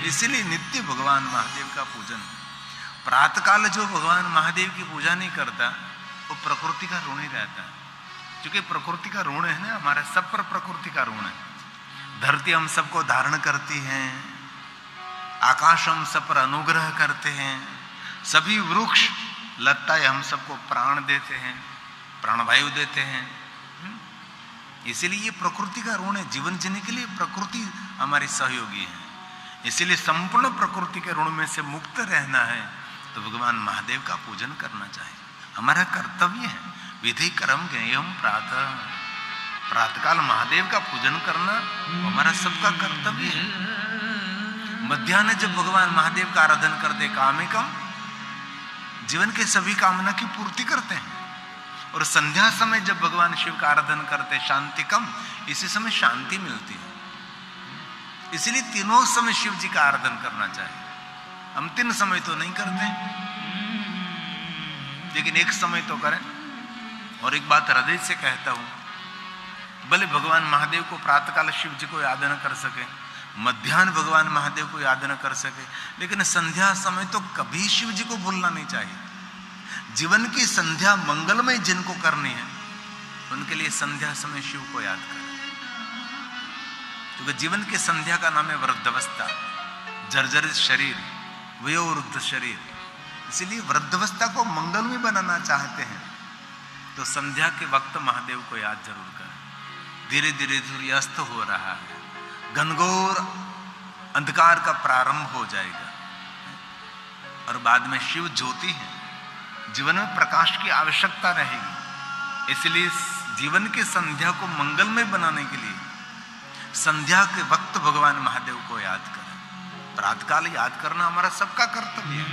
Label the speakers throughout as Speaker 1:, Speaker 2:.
Speaker 1: इसीलिए नित्य भगवान महादेव का पूजन। प्रातःकाल जो भगवान महादेव की पूजा नहीं करता वो प्रकृति का ऋण ही रहता है, क्योंकि प्रकृति का ऋण है ना, हमारे सब पर प्रकृति का ऋण है। धरती हम सबको धारण करती है, आकाश हम सब पर अनुग्रह करते हैं, सभी वृक्ष लताएं हम सबको प्राण देते हैं, प्राणवायु देते हैं। इसीलिए ये प्रकृति का ऋण है। जीवन जीने के लिए प्रकृति हमारी सहयोगी है। इसीलिए संपूर्ण प्रकृति के ऋण में से मुक्त रहना है तो भगवान महादेव का पूजन करना चाहिए, हमारा कर्तव्य है। विधि कर्म ज्ञेयम प्रातःकाल महादेव का पूजन करना हमारा सबका कर्तव्य है। मध्याह्न जब भगवान महादेव का आराधन करते कामिकम, जीवन के सभी कामना की पूर्ति करते हैं। और संध्या समय जब भगवान शिव का आराधन करते शांतिकम, इसी समय शांति मिलती है। इसलिए तीनों समय शिव जी का आराधन करना चाहिए। हम 3 समय तो नहीं करते, लेकिन एक समय तो करें। और एक बात हृदय से कहता हूं, भले भगवान महादेव को प्रातःकाल शिव जी को याद न कर सके, मध्याह्न भगवान महादेव को याद न कर सके, लेकिन संध्या समय तो कभी शिव जी को भूलना नहीं चाहिए। जीवन की संध्या मंगलमय जिनको करनी है उनके लिए संध्या समय शिव को याद करें, क्योंकि जीवन की संध्या का नाम है वृद्धावस्था, जर्जरित शरीर, वयोवृद्ध शरीर। इसीलिए वृद्धावस्था को मंगलमय बनाना चाहते हैं तो संध्या के वक्त महादेव को याद जरूर करें। धीरे धीरे सूर्यास्त हो रहा है, घनघोर अंधकार का प्रारंभ हो जाएगा और बाद में शिव ज्योति है। जीवन में प्रकाश की आवश्यकता रहेगी। इसलिए जीवन की संध्या को मंगलमय बनाने के लिए संध्या के वक्त भगवान महादेव को याद करें। प्रातःकाल याद करना हमारा सबका कर्तव्य है,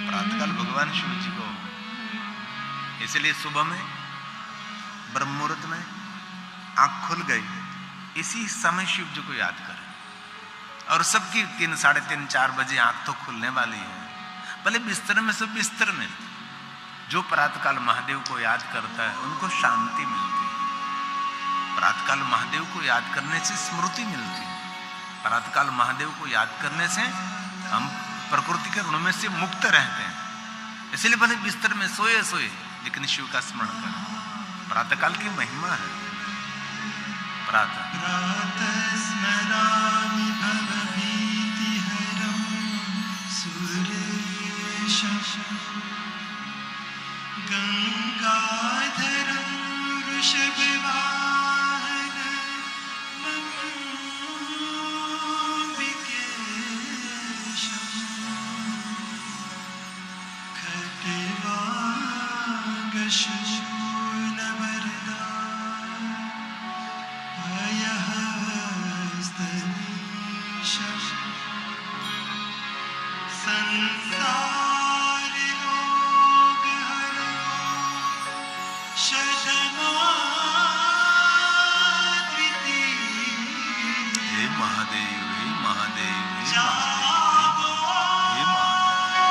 Speaker 1: प्रातःकाल भगवान शिव जी को। इसलिए सुबह में ब्रह्म मुहूर्त में आंख खुल गई, इसी समय शिव जी को याद करें। और सबकी 3, साढ़े 3, 4 बजे आंख तो खुलने वाली है, भले बिस्तर में सब बिस्तर में। जो प्रातःकाल महादेव को याद करता है उनको शांति मिलती है। प्रातःकाल महादेव को याद करने से स्मृति मिलती है। प्रातःकाल महादेव को याद करने से हम प्रकृति के ऋण में से मुक्त रहते हैं। इसलिए भले बिस्तर में सोए सोए लेकिन शिव का स्मरण करें। प्रातःकाल की महिमा है। प्रातः स्मरामि भवभीतिहरं सुरेशं गंगाधरं वृषभवाहनं नमाम्बिकेशं खट्वांगशूलवरदा भयहस्तनीशं संसाररोगहरो शतमाद्वितीय। हे महादेव, हे महादेव, हे महादेव,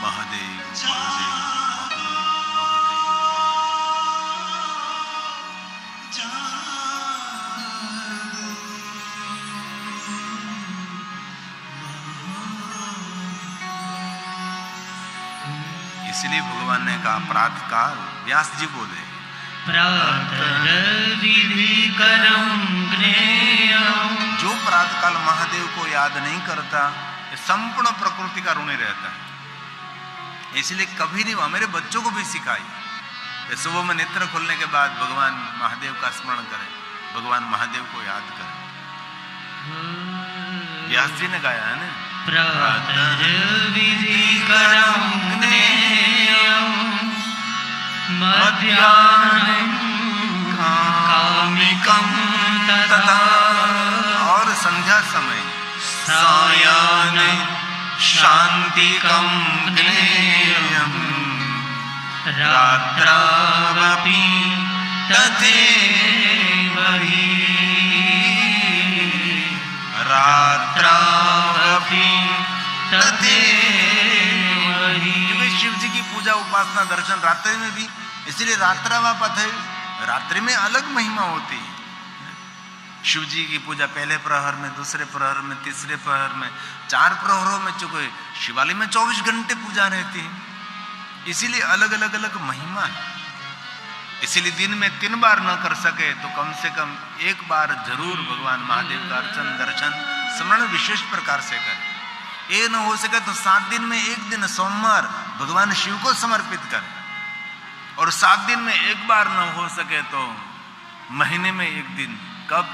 Speaker 1: महादेव। इसलिए भगवान ने कहा प्रातःकाल, व्यास जी बोले जो प्रातःकाल महादेव को याद नहीं करता संपूर्ण प्रकृति का ऋणी रहता है। इसलिए कभी नहीं, मेरे बच्चों को भी सिखाई सुबह में नेत्र खोलने के बाद भगवान महादेव का स्मरण करें, भगवान महादेव को याद करें। व्यास जी ने गाया है ना, कामिकं तथा, और संध्या समय सायान शांतिकं ज्ञेयं रात्रावपि तथैव हि, रात्रावपि तथैव हि। शिव जी की पूजा उपासना दर्शन रात्रि में भी, इसलिए रात्रावा पथ है, रात्रि में अलग महिमा होती है। शिव जी की पूजा पहले प्रहर में, दूसरे प्रहर में, तीसरे प्रहर में, 4 प्रहरों में, चूंकि शिवालय में 24 घंटे पूजा रहती है, इसीलिए अलग अलग अलग महिमा है। इसीलिए दिन में 3 बार न कर सके तो कम से कम 1 बार जरूर भगवान महादेव का अर्चन, दर्शन, स्मरण विशेष प्रकार से करें। ये न हो सके तो 7 दिन में 1 दिन सोमवार भगवान शिव को समर्पित करें, और 7 दिन में 1 बार न हो सके तो महीने में 1 दिन, कब?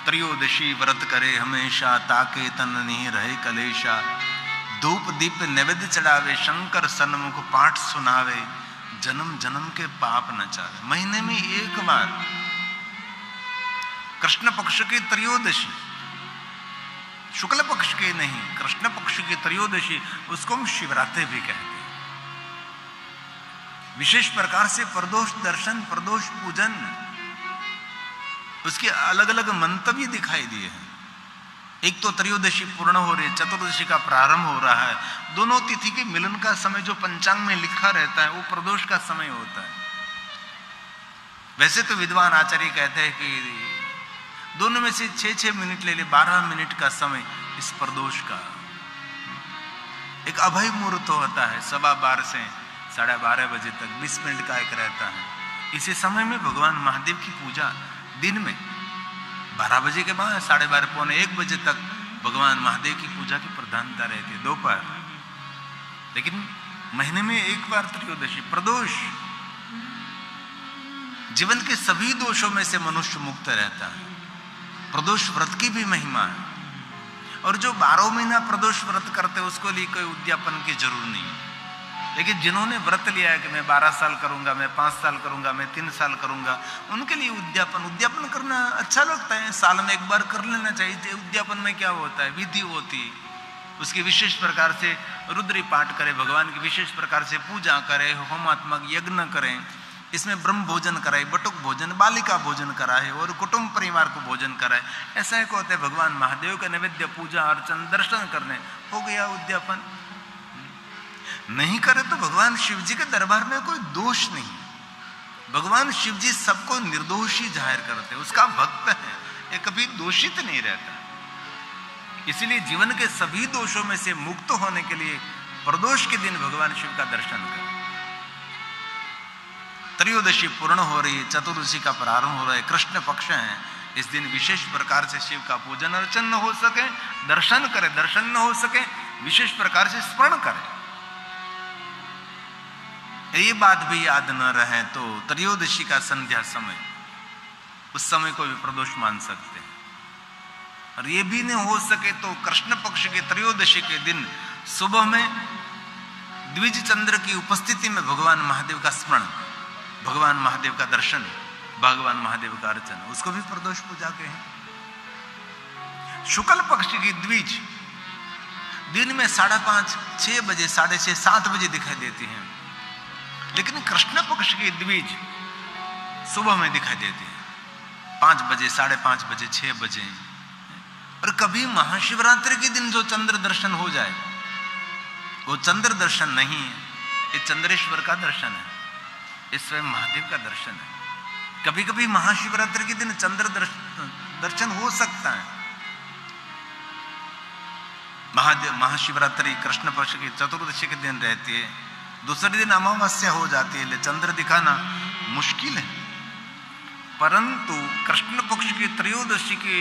Speaker 1: त्रयोदशी व्रत करे हमेशा, ताके तन नहीं रहे कलेशा। धूप दीप नैवेद्य चढ़ावे, शंकर सन्मुख पाठ सुनावे, जन्म जन्म के पाप न चावे। महीने में 1 बार कृष्ण पक्ष की त्रयोदशी, शुक्ल पक्ष की नहीं, कृष्ण पक्ष की त्रयोदशी, उसको हम शिवरात्रि भी कहते हैं। विशेष प्रकार से प्रदोष दर्शन, प्रदोष पूजन, उसके अलग अलग मंतव्य दिखाई दिए हैं। एक तो त्रयोदशी पूर्ण हो रही है, चतुर्दशी का प्रारंभ हो रहा है। दोनों तिथि के मिलन का समय जो पंचांग में लिखा रहता है वो प्रदोष का समय होता है। वैसे तो विद्वान आचार्य कहते हैं कि दोनों में से 6-6 मिनट ले ले, 12 मिनट का समय इस प्रदोष का। एक अभय मुहूर्त होता है 12:15 से 12:30 बजे तक, 20 मिनट का एक रहता है। इसी समय में भगवान महादेव की पूजा दिन में 12 बजे के बाद 12:30 पौने 1 बजे तक भगवान महादेव की पूजा की प्रधानता रहती है, दोपहर। लेकिन महीने में 1 बार त्रयोदशी, प्रदोष, जीवन के सभी दोषों में से मनुष्य मुक्त रहता है। प्रदोष व्रत की भी महिमा है, और जो 12 महीना प्रदोष व्रत करते उसको लिए कोई उद्यापन की जरूर नहीं है। लेकिन जिन्होंने व्रत लिया है कि मैं 12 साल करूंगा, मैं 5 साल करूंगा, मैं 3 साल करूंगा, उनके लिए उद्यापन करना अच्छा लगता है। साल में 1 बार कर लेना चाहिए। उद्यापन में क्या होता है? विधि होती है, उसकी विशेष प्रकार से रुद्री पाठ करें, भगवान की विशेष प्रकार से पूजा करें, होमात्मक यज्ञ करें, इसमें ब्रह्म भोजन कराए, बटुक भोजन, बालिका भोजन कराए, और कुटुंब परिवार को भोजन कराए। ऐसा एक होता है भगवान महादेव का नैवेद्य, पूजा अर्चन, दर्शन करने, हो गया उद्यापन। नहीं करे तो भगवान शिव जी के दरबार में कोई दोष नहीं। भगवान शिव जी सबको निर्दोषी जाहिर करते, उसका भक्त है, ये कभी दोषित नहीं रहता। इसलिए जीवन के सभी दोषों में से मुक्त होने के लिए प्रदोष के दिन भगवान शिव का दर्शन करें। त्रयोदशी पूर्ण हो रही है, चतुर्दशी का प्रारंभ हो रहा है, कृष्ण पक्ष है। इस दिन विशेष प्रकार से शिव का पूजन अर्चन न हो सके, दर्शन करें, दर्शन न हो सके, विशेष प्रकार से स्मरण करें। ये बात भी याद न रहे तो त्रयोदशी का संध्या समय, उस समय को भी प्रदोष मान सकते हैं। और ये भी नहीं हो सके तो कृष्ण पक्ष के त्रयोदशी के दिन सुबह में द्विज चंद्र की उपस्थिति में भगवान महादेव का स्मरण, भगवान महादेव का दर्शन, भगवान महादेव का अर्चन, उसको भी प्रदोष पूजा के हैं। शुक्ल पक्ष की द्विज दिन में 5:30, 6 बजे, 6:30, 7 बजे दिखाई देती हैं, लेकिन कृष्ण पक्ष की द्विज सुबह में दिखाई देती है, 5 बजे, 5:30 बजे, 6 बजे। और कभी महाशिवरात्रि के दिन जो चंद्र दर्शन हो जाए वो चंद्र दर्शन नहीं है, ये चंद्रेश्वर का दर्शन है, ये स्वयं महादेव का दर्शन है। कभी कभी महाशिवरात्रि के दिन चंद्र दर्शन हो सकता है। महाशिवरात्रि कृष्ण पक्ष की चतुर्दशी के दिन रहती है, दूसरे दिन अमावस्या हो जाती है, इसलिए चंद्र दिखाना मुश्किल है। परंतु कृष्ण पक्ष की त्रयोदशी के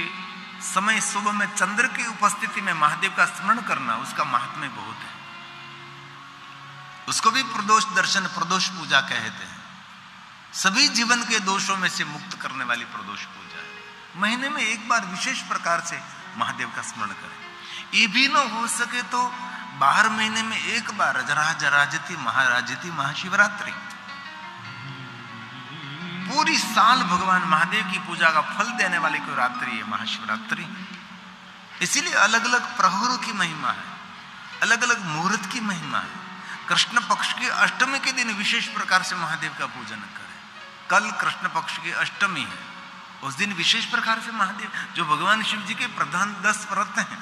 Speaker 1: समय सुबह में चंद्र की उपस्थिति में महादेव का स्मरण करना, उसका महात्म्य बहुत है। उसको भी प्रदोष दर्शन, प्रदोष पूजा कहते हैं। सभी जीवन के दोषों में से मुक्त करने वाली प्रदोष पूजा है। महीने में 1 बार विशेष प्रकार से महादेव का स्मरण करें। ये भी न हो सके तो 12 महीने में 1 बार जराजती महाराजती महाशिवरात्रि, पूरी साल भगवान महादेव की पूजा का फल देने वाली कोई रात्रि है महाशिवरात्रि। इसीलिए अलग अलग प्रहरों की महिमा है, अलग अलग मुहूर्त की महिमा है। कृष्ण पक्ष की अष्टमी के दिन विशेष प्रकार से महादेव का पूजन करें। कल कृष्ण पक्ष की अष्टमी है, उस दिन विशेष प्रकार से महादेव, जो भगवान शिव जी के प्रधान 10 व्रत हैं,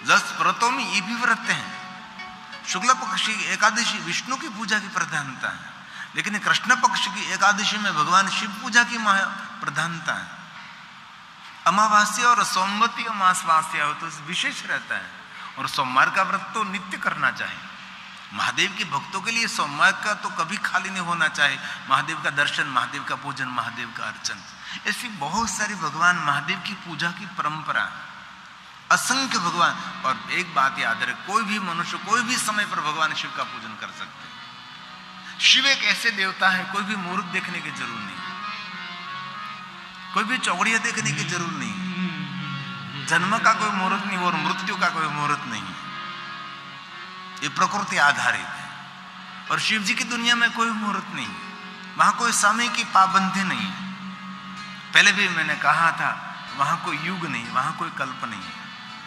Speaker 1: 10 व्रतों में ये भी व्रत हैं। शुक्ल पक्ष की एकादशी विष्णु की पूजा की प्रधानता है, लेकिन कृष्ण पक्ष की एकादशी में भगवान शिव पूजा की प्रधानता है। अमावास्या और सोमवती अमावस्या हो तो विशेष रहता है, और सोमवार का व्रत तो नित्य करना चाहिए। महादेव के भक्तों के लिए सोमवार का तो कभी खाली नहीं होना चाहिए। महादेव का दर्शन, महादेव का पूजन, महादेव का अर्चन, ऐसी बहुत सारी भगवान महादेव की पूजा की परंपरा, असंख्य भगवान। और एक बात याद रहे, कोई भी मनुष्य कोई भी समय पर भगवान शिव का पूजन कर सकते हैं। शिव एक ऐसे देवता है, कोई भी मुहूर्त देखने की जरूर नहीं, कोई भी चौगड़िया देखने की जरूर नहीं, जन्म का कोई मुहूर्त नहीं और मृत्यु का कोई मुहूर्त नहीं, ये प्रकृति आधारित है। और शिव जी की दुनिया में कोई मुहूर्त नहीं, वहां कोई समय की पाबंदी नहीं। पहले भी मैंने कहा था, वहां कोई युग नहीं, वहां कोई कल्प नहीं,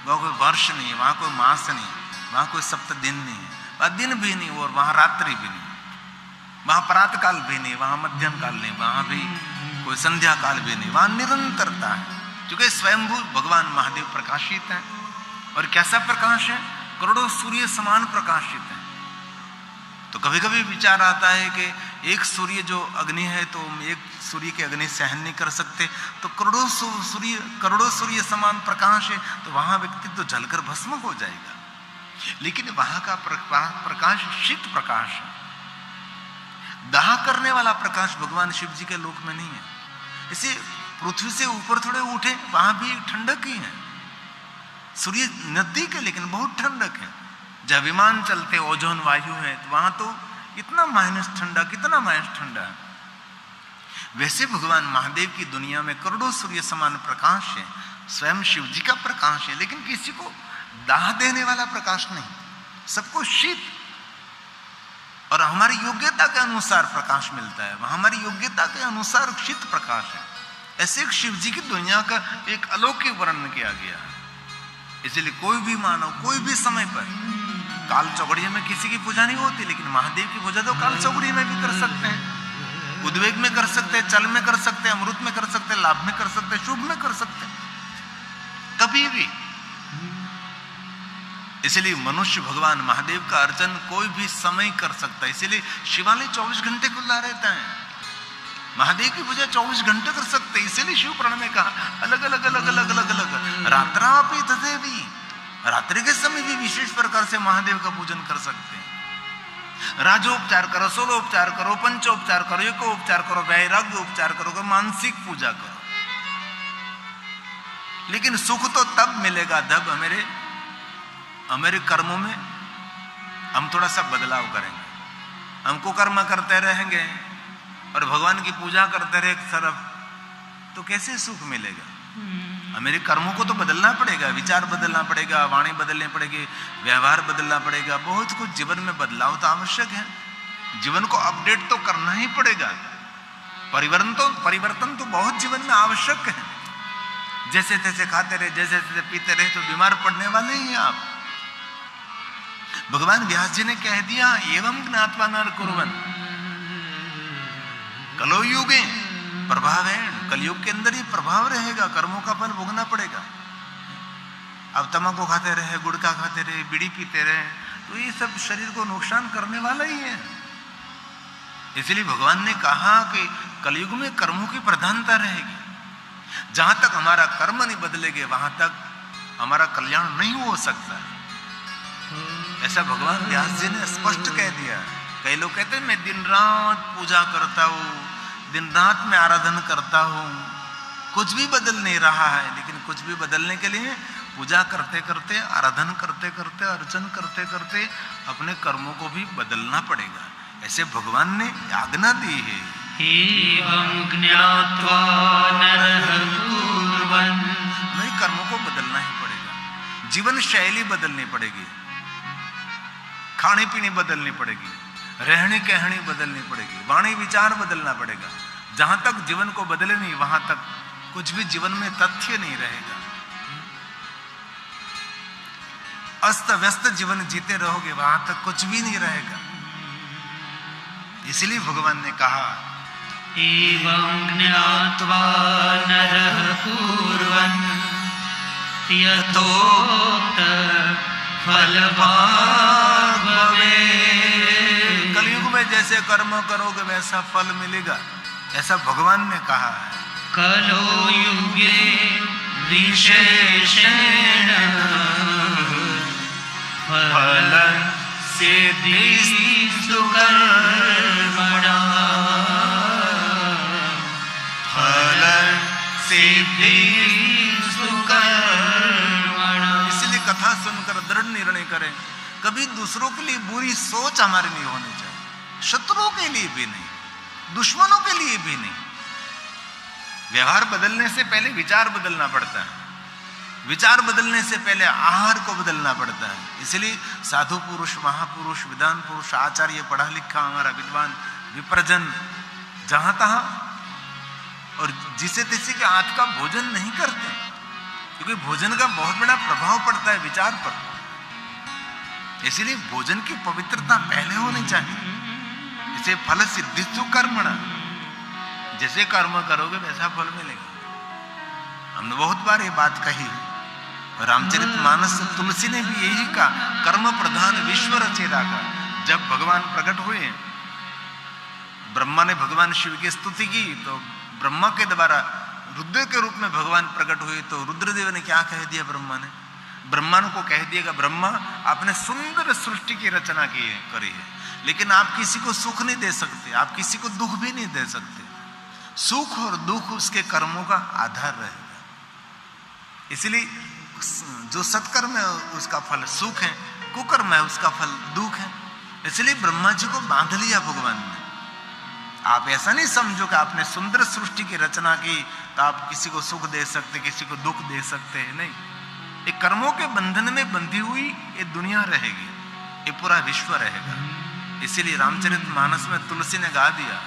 Speaker 1: वहां कोई वर्ष नहीं, वहां कोई मास नहीं, वहां कोई सप्त दिन नहीं है, वहां दिन भी नहीं और वहां रात्रि भी नहीं, वहां प्रातः काल भी नहीं, वहां मध्यम काल नहीं, वहां भी कोई संध्या काल भी नहीं, वहां निरंतरता है। क्योंकि स्वयंभू भगवान महादेव प्रकाशित है। और कैसा प्रकाश है? करोड़ों सूर्य समान प्रकाशित है। तो कभी कभी विचार आता है कि एक सूर्य जो अग्नि है, तो एक सूर्य की अग्नि सहन नहीं कर सकते, तो करोड़ों सूर्य समान प्रकाश है, तो वहां व्यक्ति तो जलकर भस्म हो जाएगा। लेकिन वहां का प्रकाश शीत प्रकाश है, दाह करने वाला प्रकाश भगवान शिव जी के लोक में नहीं है। इसे पृथ्वी से ऊपर थोड़े उठे, वहां भी ठंडक ही है, सूर्य नजदीक है लेकिन बहुत ठंडक है। जब विमान चलते ओजोन वायु है, तो वहां तो इतना माइनस ठंडा, कितना माइनस ठंडा है। वैसे भगवान महादेव की दुनिया में करोड़ों सूर्य समान प्रकाश है, स्वयं शिव जी का प्रकाश है, लेकिन किसी को दाह देने वाला प्रकाश नहीं, सबको शीत और हमारी योग्यता के अनुसार प्रकाश मिलता है। वहां हमारी योग्यता के अनुसार शीत प्रकाश है। ऐसे एक शिव जी की दुनिया का एक अलौकिक वर्णन किया गया है। इसलिए कोई भी मानव कोई भी समय पर, काल चौगड़िया में किसी की पूजा नहीं होती, लेकिन महादेव की पूजा तो काल चौगड़िया में भी कर सकते हैं, उद्वेग में कर सकते हैं, चल में कर सकते हैं, अमृत में कर सकते हैं, लाभ में कर सकते हैं, शुभ में कर सकते हैं, कभी भी। इसलिए मनुष्य भगवान महादेव का अर्चन कोई भी समय कर सकता है। इसलिए शिवालय 24 घंटे खुला रहता है, महादेव की पूजा 24 घंटे कर सकते हैं। इसीलिए शिव पुराण में कहा अलग अलग अलग अलग अलग अलग रात्रापि तदेवी, रात्रि के समय भी विशेष प्रकार से महादेव का पूजन कर सकते हैं। राजोपचार करो, सोलोपचार करो, पंचोपचार करो, एकोपचार करो, वैराग्य उपचार करो, मानसिक पूजा करो। लेकिन सुख तो तब मिलेगा जब हमारे कर्मों में हम थोड़ा सा बदलाव करेंगे। हमको कर्म करते रहेंगे और भगवान की पूजा करते रहे तरफ, तो कैसे सुख मिलेगा? हमारे कर्मों को तो बदलना पड़ेगा, विचार बदलना पड़ेगा, वाणी बदलनी पड़ेगी, व्यवहार बदलना पड़ेगा, बहुत कुछ जीवन में बदलाव तो आवश्यक है। जीवन को अपडेट तो करना ही पड़ेगा। परिवर्तन तो बहुत जीवन में आवश्यक है। जैसे तैसे खाते रहे, जैसे तैसे पीते रहे तो बीमार पड़ने वाले ही आप। भगवान व्यास जी ने कह दिया, एवं ज्ञात्वा नर कुर्वन् कलो युगे प्रभाव है। कलयुग के अंदर ही प्रभाव रहेगा, कर्मों का फल भोगना पड़ेगा। अब तम्बाकू खाते रहे, गुड़का खाते रहे, बीड़ी पीते रहे, तो ये सब शरीर को नुकसान करने वाला ही है। इसलिए भगवान ने कहा कि कलयुग में कर्मों की प्रधानता रहेगी। जहां तक हमारा कर्म नहीं बदलेंगे, वहां तक हमारा कल्याण नहीं हो सकता। ऐसा भगवान व्यास जी ने स्पष्ट कह दिया। कई लोग कहते हैं मैं दिन रात पूजा करता हूं, दिन रात में आराधना करता हूं, कुछ भी बदल नहीं रहा है। लेकिन कुछ भी बदलने के लिए पूजा करते करते, आराधना करते करते, अर्चन करते करते अपने कर्मों को भी बदलना पड़ेगा। ऐसे भगवान ने आज्ञा दी है।
Speaker 2: एवं ज्ञात्वा नरः कुर्वन्,
Speaker 1: हमें कर्मों को बदलना ही पड़ेगा, जीवन शैली बदलनी पड़ेगी, खाने पीने बदलनी पड़ेगी, रहने कहनी बदलनी पड़ेगी, वाणी विचार बदलना पड़ेगा। जहां तक जीवन को बदले नहीं, वहां तक कुछ भी जीवन में तथ्य नहीं रहेगा। अस्त व्यस्त जीवन जीते रहोगे, वहां तक कुछ भी नहीं रहेगा। इसलिए भगवान ने कहा
Speaker 2: एवं ज्ञात्वा नरः कुर्वन् यथोक्त फलभाग् भवेत्।
Speaker 1: कलयुग में जैसे कर्म करोगे वैसा फल मिलेगा, ऐसा भगवान ने कहा है।
Speaker 2: कलो युगे विशेषेण फल सिद्धिस्तु कर्मणा फल सिद्धिस्तु कर्मणा।
Speaker 1: इसलिए कथा सुनकर दृढ़ निर्णय करें, कभी दूसरों के लिए बुरी सोच हमारी नहीं होनी चाहिए, शत्रुओं के लिए भी नहीं, दुश्मनों के लिए भी नहीं। व्यवहार बदलने से पहले विचार बदलना पड़ता है, विचार बदलने से पहले आहार को बदलना पड़ता है। इसलिए साधु पुरुष, महापुरुष, विद्वान पुरुष, आचार्य, पढ़ा लिखा हमारा विद्वान विप्रजन जहां तहां और जिसे तिसे के हाथ का भोजन नहीं करते, क्योंकि भोजन का बहुत बड़ा प्रभाव पड़ता है विचार पर। इसलिए भोजन की पवित्रता पहले होनी चाहिए। इसे फल सिद्धिस्तु कर्मणा, जैसे कर्म करोगे वैसा फल मिलेगा। हमने बहुत बार ये बात कही, रामचरितमानस तुलसी ने भी यही कहा, कर्म प्रधान विश्व रचेता का। जब भगवान प्रकट हुए, ब्रह्मा ने भगवान शिव की स्तुति की, तो ब्रह्मा के द्वारा रुद्र के रूप में भगवान प्रकट हुए। तो रुद्रदेव ने क्या कह दिया, ब्रह्मा को कह दिएगा, ब्रह्मा आपने सुंदर सृष्टि की रचना की है, करी है, लेकिन आप किसी को सुख नहीं दे सकते, आप किसी को दुख भी नहीं दे सकते। सुख और दुख उसके कर्मों का आधार रहेगा। इसलिए जो सत्कर्म है उसका फल सुख है, कुकर्म है उसका फल दुख है। इसलिए ब्रह्मा जी को बांध लिया भगवान ने। आप ऐसा नहीं समझो कि आपने सुंदर सृष्टि की रचना की तो आप किसी को सुख दे सकते, किसी को दुख दे सकते हैं, नहीं। ये कर्मों के बंधन में बंधी हुई ये दुनिया रहेगी, ये पूरा विश्व रहेगा। इसीलिए रामचरितमानस में तुलसी ने गा दिया,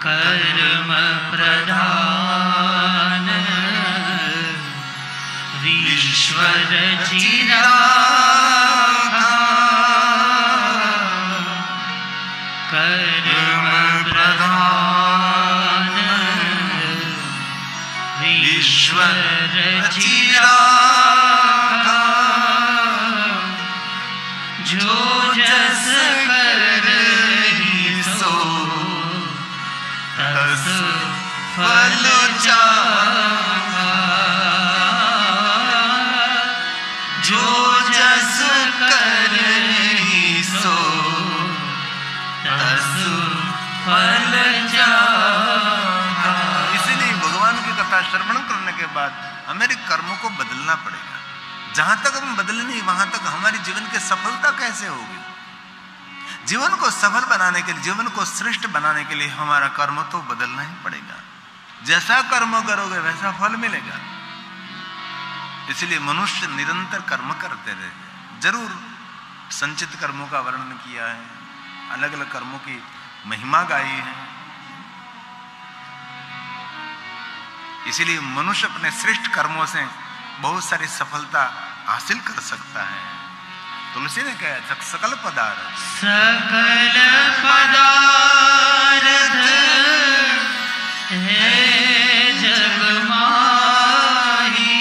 Speaker 2: कर्म प्रधान विश्व रचिता कर्म प्रधान विश्व रचिता जो जस करहि सो तस फल चाहा, जो जस करहि सो तस फल चाहा।
Speaker 1: इसलिए भगवान की कथा श्रवण करने के बाद हमारे कर्मों को बदलना पड़ेगा। जहां तक हम बदले नहीं, वहां तक हमारी जीवन की सफलता कैसे होगी? जीवन को सफल बनाने के लिए, जीवन को श्रेष्ठ बनाने के लिए हमारा कर्म तो बदलना ही पड़ेगा। जैसा कर्म करोगे वैसा फल मिलेगा। इसलिए मनुष्य निरंतर कर्म करते रहे। जरूर संचित कर्मों का वर्णन किया है, अलग अलग कर्मों की महिमा गाई है। इसीलिए मनुष्य अपने श्रेष्ठ कर्मों से बहुत सारी सफलता हासिल कर सकता है। तुलसी ने कहा, सकल पदार्थ
Speaker 2: सकल पदार्थ है जग माही,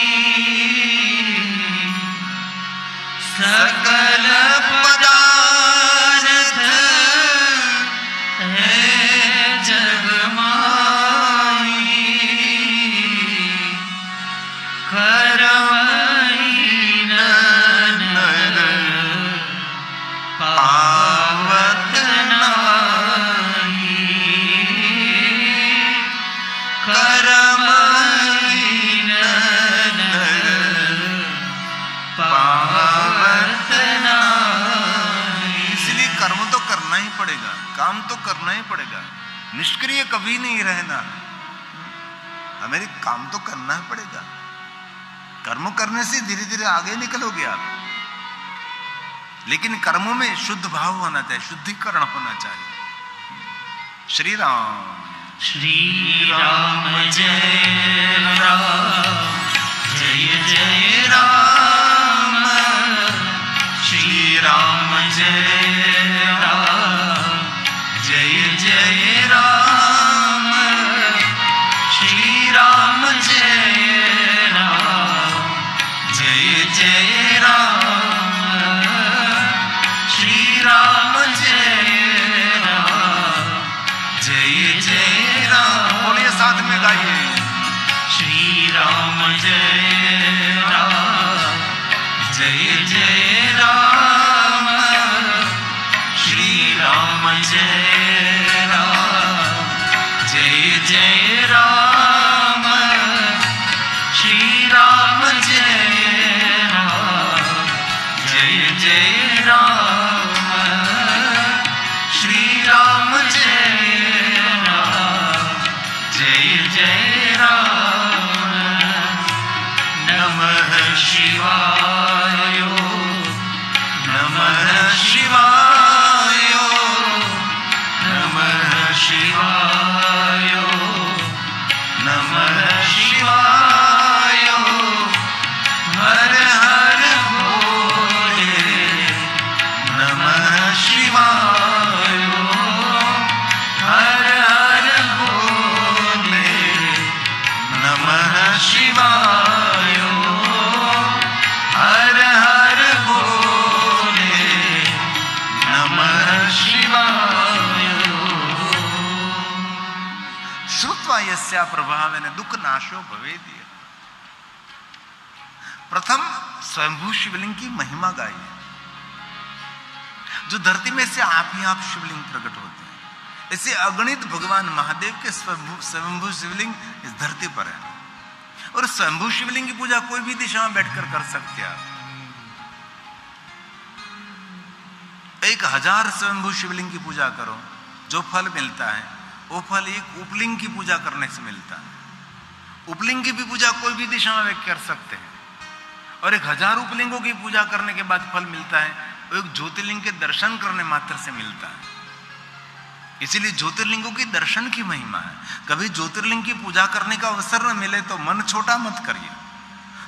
Speaker 2: सकल पदार्थ है जग माही, कर्महीन नर पावत नाही, कर्महीन नर पावत नाही।
Speaker 1: इसलिए कर्म तो करना ही पड़ेगा, काम तो करना ही पड़ेगा, निष्क्रिय कभी नहीं रहना। हमें काम तो करना ही पड़ेगा। कर्म करने से धीरे धीरे आगे निकलोगे आप, लेकिन कर्मों में शुद्ध भाव होना चाहिए, शुद्धिकरण होना चाहिए। श्री राम
Speaker 2: श्री राम जय राम, जय जय राम, श्री राम जय राम, जय जय राम, श्री राम जय राम, जय जय राम, श्री राम जय राम, जय जय राम।
Speaker 1: बोलिए साथ में गाइए,
Speaker 2: श्री राम जय जय राम जय जय राम श्री राम जय राम जय जय राम नमः शिवाय नमः शिवाय नमः शिवाय नमः शिवाय हर हर भोले नमः शिवाय हर हर भोले नमः शिवाय हर हर भोले नमः शिवाय
Speaker 1: श्रुत्वा यस्या प्रभावेन दुख नाशो भवेदिय। प्रथम स्वयंभू शिवलिंग की महिमा गाई है। जो धरती में से आप ही आप शिवलिंग प्रकट होते हैं, ऐसे अगणित भगवान महादेव के स्वयंभू शिवलिंग इस धरती पर है। और स्वयंभू शिवलिंग की पूजा कोई भी दिशा में बैठकर कर सकते हैं आप। 1000 स्वयंभू शिवलिंग की पूजा करो, जो फल मिलता है वो फल एक उपलिंग की पूजा करने से मिलता है। उपलिंग की भी पूजा कोई भी दिशा में कर सकते हैं। और 1000 उपलिंगों की पूजा करने के बाद फल मिलता है, वो एक ज्योतिर्लिंग के दर्शन करने मात्र से मिलता है। इसीलिए ज्योतिर्लिंगों की दर्शन की महिमा है। कभी ज्योतिर्लिंग की पूजा करने का अवसर न मिले तो मन छोटा मत करिए।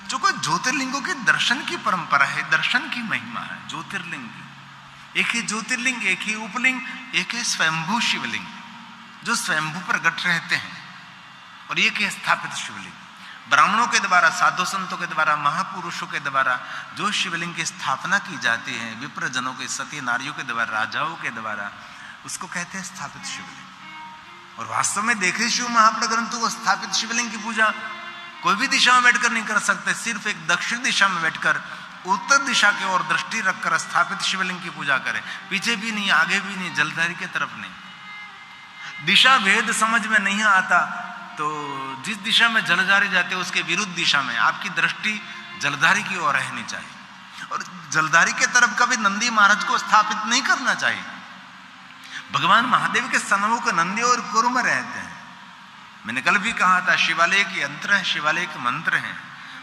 Speaker 1: जो कोई ज्योतिर्लिंगों के दर्शन की परंपरा है, दर्शन की महिमा है ज्योतिर्लिंग की। एक ही ज्योतिर्लिंग, एक ही उपलिंग, एक ही स्वयंभू शिवलिंग जो स्वयंभू प्रकट रहते हैं। और एक ही स्थापित शिवलिंग ब्राह्मणों के द्वारा, साधु संतों के द्वारा, महापुरुषों के द्वारा जो शिवलिंग की स्थापना की जाती है, विप्रजनों के, सती नारियों के द्वारा, राजाओं के द्वारा, उसको कहते हैं स्थापित शिवलिंग। और वास्तव में देखे शिव महाप्र ग्रंथों को स्थापित शिवलिंग की पूजा कोई भी दिशा में बैठकर नहीं कर सकते। सिर्फ एक दक्षिण दिशा में बैठकर उत्तर दिशा की ओर दृष्टि रखकर स्थापित शिवलिंग की पूजा करें। पीछे भी नहीं, आगे भी नहीं, जलधारी की तरफ नहीं। दिशा भेद समझ में नहीं आता तो जिस दिशा में जलधारी जाते उसके विरुद्ध दिशा में आपकी दृष्टि जलधारी की ओर रहनी चाहिए। और जलधारी के तरफ कभी नंदी महाराज को स्थापित नहीं करना चाहिए। भगवान महादेव के सन्मुख नंदी और कुर्म रहते हैं। मैंने कल भी कहा था, शिवालय के यंत्र है, शिवालय के मंत्र हैं।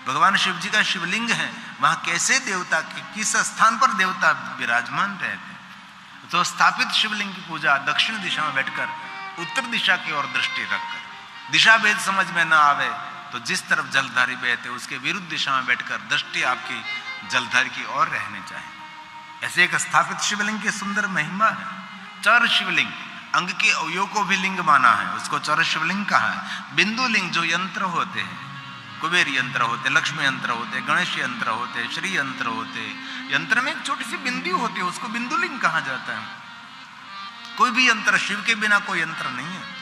Speaker 1: भगवान शिव जी का शिवलिंग है, वहां कैसे देवता, किस स्थान पर देवता विराजमान रहते हैं। तो स्थापित शिवलिंग की पूजा दक्षिण दिशा में बैठकर उत्तर दिशा की ओर दृष्टि रखकर, दिशा भेद समझ में न आवे तो जिस तरफ जलधारी बहते उसके विरुद्ध दिशा में बैठकर दृष्टि आपकी जलधारी की ओर रहनी चाहिए। ऐसे एक स्थापित शिवलिंग की सुंदर महिमा है। चर शिवलिंग, अंग के अवयव को भी लिंग माना है, उसको चर शिवलिंग कहा है। बिंदु लिंग जो यंत्र होते हैं, कुबेर यंत्र होते, लक्ष्मी यंत्र होते, गणेश यंत्र होते, श्री यंत्र होते, यंत्र में एक छोटी सी बिंदु होती है, उसको बिंदु लिंग कहा जाता है। कोई भी यंत्र, शिव के बिना कोई यंत्र नहीं है।